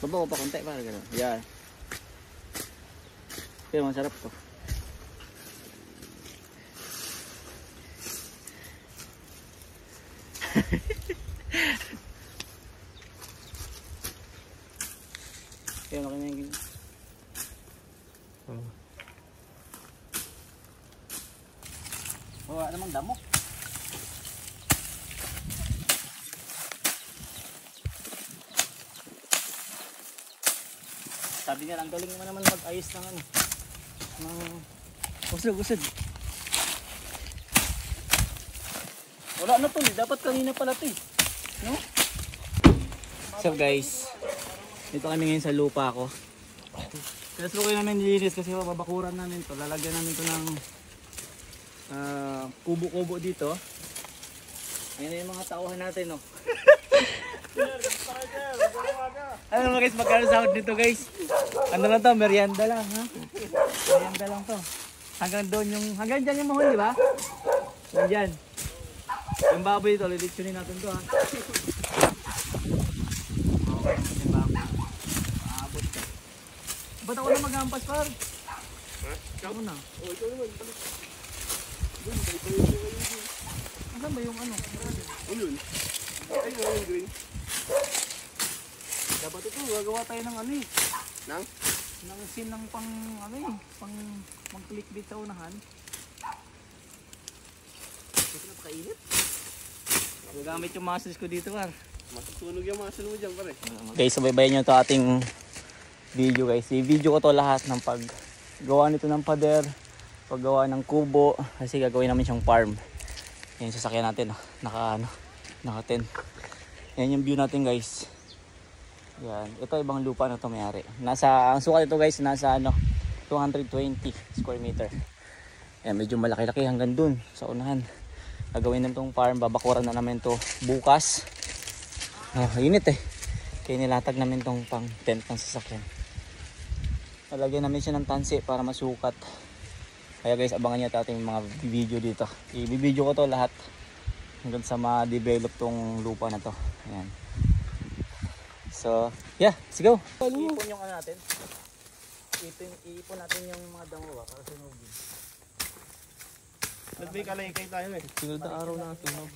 Baba ko pa konti para gano'n. Yan. Pero masarap to. Kaya laki na yung wala namang damo. Sabi niya, ang galing mo naman mag-ayos ng ano. Usog. Wala na to, dapat kanina pala to eh. No? So guys, dito kami ngayon sa lupa ko. Kaya slow kayo namin nilinis kasi babakuran namin to. Lalagyan namin to ng kubo-kubo dito. Ayan yung mga tauhan natin, no? Ano mo guys, magkano sahod dito guys? Ano lang to, merienda lang ha? Merienda lang to. Hanggang doon yung, hanggang dyan yung mahon, di ba? Hanggang dyan. Yung baboy ito, lilitsyonin natin to ha. Okay, yung baboy. Maabot ka. Ba't ako na maghampas par? Ikaw na. Oo, ikaw naman. Asan ba yung ano? Ano yun? Ay, yung green. Dapat ito, gagawa tayo ng ano eh. Nang scene ng pang ano eh. Pang mag-click bit sa unahan. Kasi napakainit. Gagamit yung muscles ko dito par. Masusunog yung muscle mo dyan pare. Guys, sabaybayan nyo ito ating video guys. I-video ko to lahat ng paggawa nito ng pader. Paggawa ng kubo. Kasi gagawin namin siyang farm. Yan yung sasakyan natin. Naka 10. Yan yung view natin guys. Yan. Ito ibang lupa na ito mayari. Ang sukat ito guys nasa 220 square meter. Yan, medyo malaki-laki hanggang dun sa unahan. Gagawin namin itong farm. Babakuran na namin ito bukas. Init eh. Kaya nilatag namin itong pang tent ng sasakyan. Lalagyan namin siya ng tansi para masukat. Kaya guys, abangan nyo ating mga video dito. I-video ko to lahat hanggang sa ma-develop tong lupa na to. Ayan. So, yeah, let's go. Iipon yung ano natin. Iipon natin yung mga dangwa para sunugin. Nagbay kalay-kay tayo eh. Sunod na araw na sunog.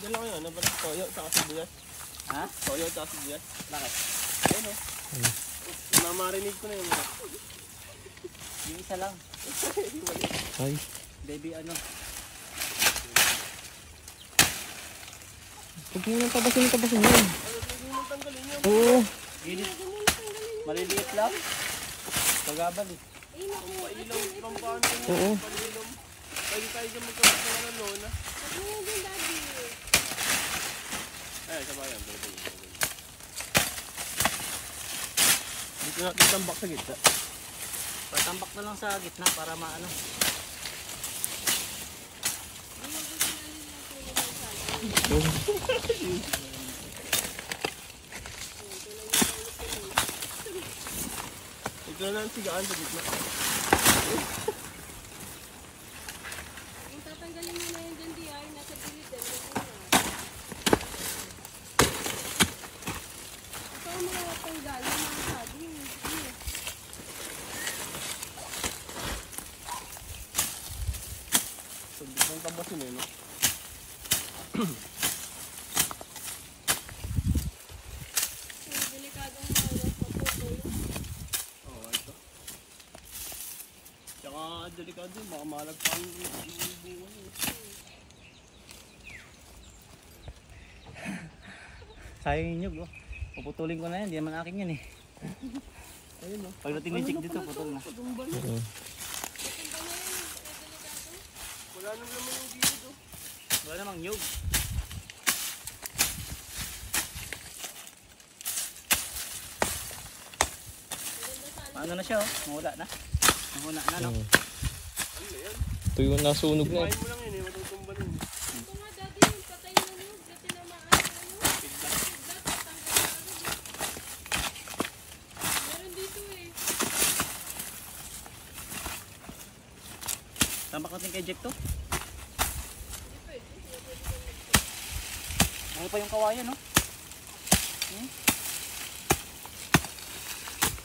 Diyan lang yun, ano ba? Toyo at sibuyas. Ha? Toyo at sibuyas. Bakit? Ayun o. Mamarinig ko na yun. Yung isa lang. Ay. Baby ano. Huwag mo nang tabasin yun. Huwag mo nang tanggalin yun. Oo. Maliliit lang. Pagabal eh. Pailaw, pampano yun. Oo. Pwede tayo dyan magkabit ng ano, lona. Huwag mo yun din, daddy. Ay, sabayan. Dito natin tambak sa gitna. Patambak na lang sa gitna para maano. Ito na lang sigaan sa gitna. Tatanggalin mo na yun dyan, DI. Nasa gilid din. Ito ang mga tanggalin mga sabi. So, dito ang tabasin eh, no? Delikadong malas sa putol. Oo, ito. Tsaka delikado yun, baka malagpang yung bunga yun. Sayang yung nyug, oh. Puputulin ko na yan, di naman akin yan eh. Ayun oh. Pagdating ng chick dito, putol na. Wala nang laman yung gilid oh. Wala namang nyug. Ano na siya oh, mawala na. Mahuna na no. Ano yan? Ito yung nasunog na. Ipahin mo lang yun eh, matutumba nun. Ito nga daddy, yung patay na nyug. natin kay Jack to. Ano pa yung kawayan, no?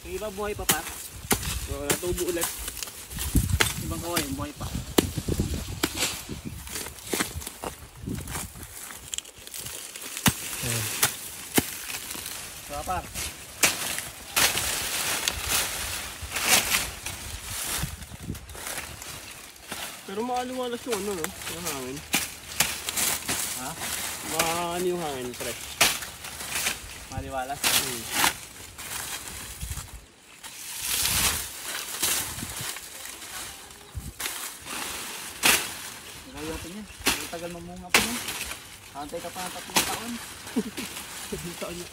Yung iba buhay pa pa. Natubo ulit. Ibang kawayan buhay pa. So, par. Pero maaliwalas yung ano, no? Yung hangin. Ha? Maano yung hangin, pre. Maliwalas. Gaya natin yan. Ang tagal mamunga pa yan. Antay ka pa ng 3 taon. Taon na.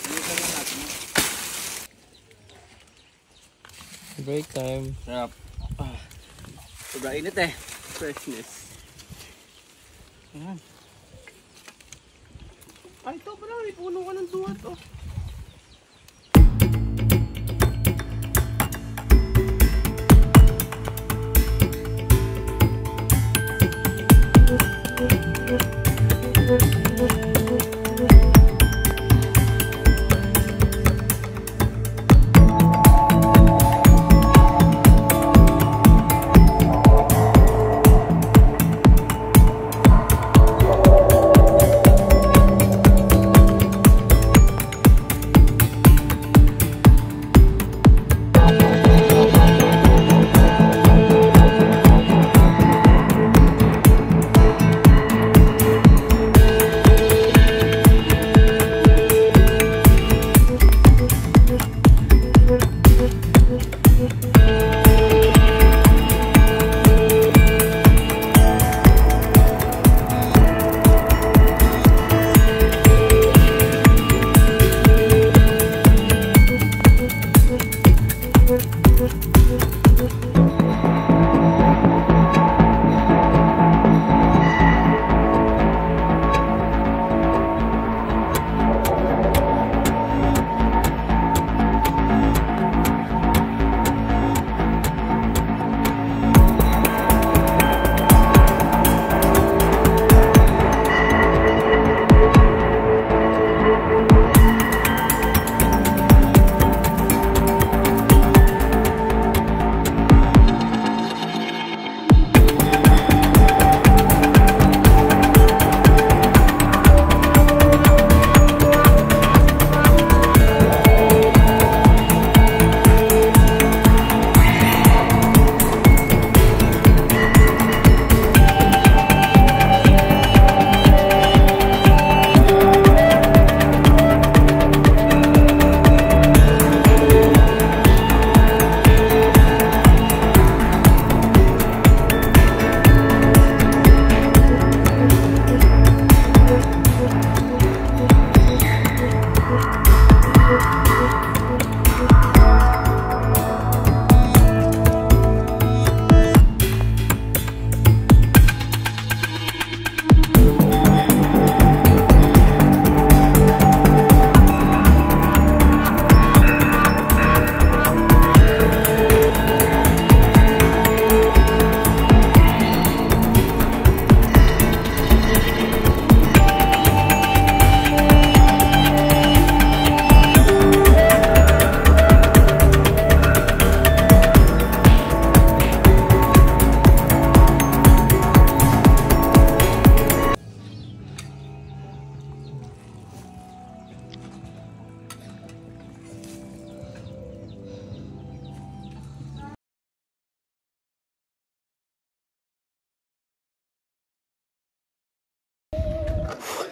Hindi lang natin yan. Break time. Sarap. Sobrang init eh. Freshness. Ayan. Ay, ito pala. May puno ka ng duwat, oh.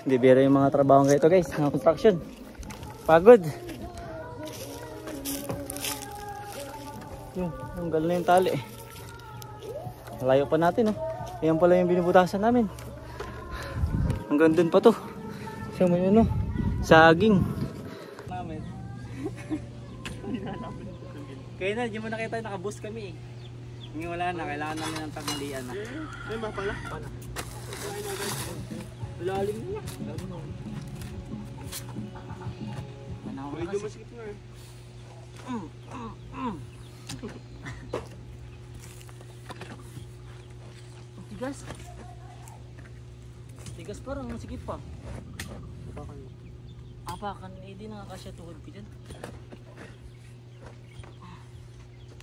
Hindi biro yung mga trabaho ngayon ito guys, ng construction. Pagod. Yun, tanggal na yung tali. Malayo pa natin, oh. Ayan pala yung binubutasan namin. Hanggang dun pa to. Siya mo yun, oh. Saging. Namin. Kaya na, di mo nakita nakaboost kami eh. Ngayon wala na, kailangan namin ng pagmalian na. Ay, ba pala? Lalim na. Medyo masikip nga eh. Tigas. Tigas parang masikip pa. Apakan, eh di nakakasya tuhod ko dyan.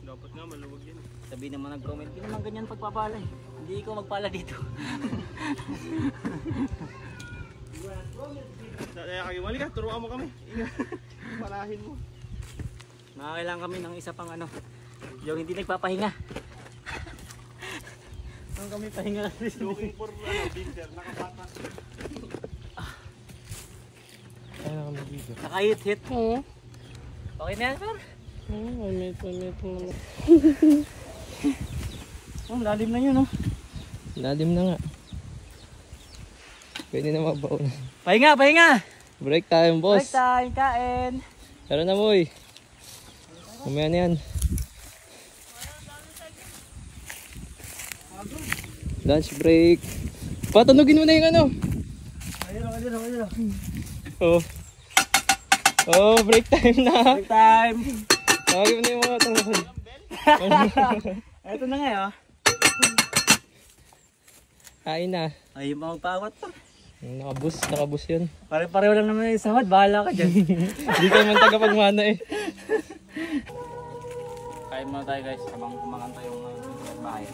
Dapat nga maluwag yan. Sabi naman nag-comment, hindi naman ganyan pagpapala eh. Hindi ko magpala dito. Mali ka, turuan mo kami. Ingat. Palahin mo. Makakailangan kami ng isa pang ano, yung hindi nagpapahinga. Nung kami pahinga kasi. Looking for builder, nakapata. Ay, nakamabigo. Nakahit-hit. Oo. Okay na yan, sir? Oo, may naman. Oh, lalim na yun, oh. Lalim na nga. Pwede na mabaw na. Pahinga, pahinga! Break time, boss. Break time, kain! Tara na, boy. Mamaya na yan. Lunch break. Patanugin mo na yung ano. Ayun. Oh. Oh, break time na. Break time! Tawagin mo na yung mga tanugin. Ito na nga, oh. Kain na. Ay, yung mga magpawat pa. Nakabus yun. Pare-pareho lang naman yung sahod, bahala ka dyan. Hindi ka naman tagapagmana eh. Kain muna tayo guys, habang kumakanta yung bahay.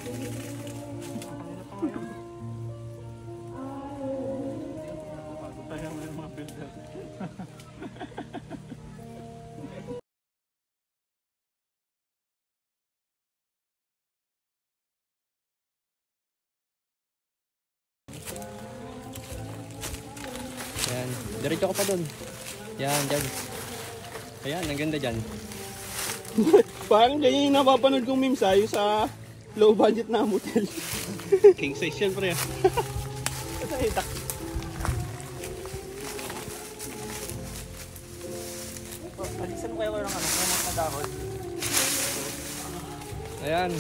Yan. Diretso ka pa doon. Yan, dyan. Ayan, ang ganda dyan. Parang ganyan yung napapanood kong memes yung sa low budget na motel. King size yan, pre. Alisan mo kayo ng ano, ng dahon. Ayan.